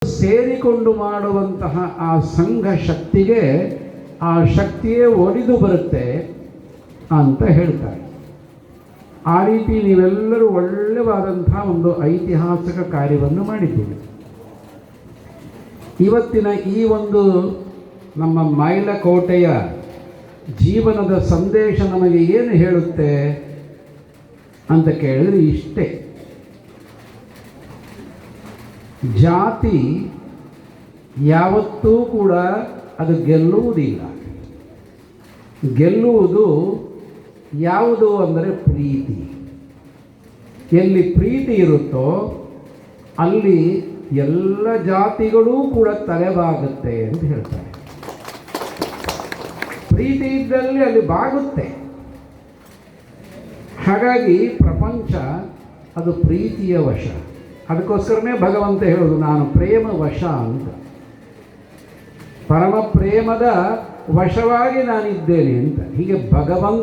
ಸೇರಿಕೊಂಡು ಮಾಡುವಂತಹ ಆ ಸಂಘ ಶಕ್ತಿಗೆ ಆ ಶಕ್ತಿಯೇ ಒಲಿದು ಬರುತ್ತೆ ಅಂತ ಹೇಳ್ತಾರೆ. ಆ ರೀತಿ ನೀವೆಲ್ಲರೂ ಒಳ್ಳೆಯವಾದಂಥ ಒಂದು ಐತಿಹಾಸಿಕ ಕಾರ್ಯವನ್ನು ಮಾಡಿದ್ದೀವಿ. ಇವತ್ತಿನ ಈ ಒಂದು ನಮ್ಮ ಮೈಲಕೋಟೆಯ ಜೀವನದ ಸಂದೇಶ ನಮಗೆ ಏನು ಹೇಳುತ್ತೆ ಅಂತ ಕೇಳಿದ್ರೆ ಇಷ್ಟೇ: ಜಾತಿ ಯಾವತ್ತೂ ಕೂಡ ಅದು ಗೆಲ್ಲುವುದಿಲ್ಲ. ಗೆಲ್ಲುವುದು ಯಾವುದು ಅಂದರೆ ಪ್ರೀತಿ. ಎಲ್ಲಿ ಪ್ರೀತಿ ಇರುತ್ತೋ ಅಲ್ಲಿ ಎಲ್ಲ ಜಾತಿಗಳೂ ಕೂಡ ತಲೆಬಾಗುತ್ತೆ ಅಂತ ಹೇಳ್ತಾರೆ. ಪ್ರೀತಿ ಇದ್ದಲ್ಲಿ ಅಲ್ಲಿ ಬಾಗುತ್ತೆ. ಹಾಗಾಗಿ ಪ್ರಪಂಚ ಅದು ಪ್ರೀತಿಯ ವಶ. ಅದಕ್ಕೋಸ್ಕರನೇ ಭಗವಂತ ಹೇಳೋದು ನಾನು ಪ್ರೇಮ ವಶ ಅಂತ. ಪರಮ ಪ್ರೇಮದ ವಶವಾಗಿ ನಾನಿದ್ದೇನೆ ಅಂತ. ಹೀಗೆ ಭಗವಂತ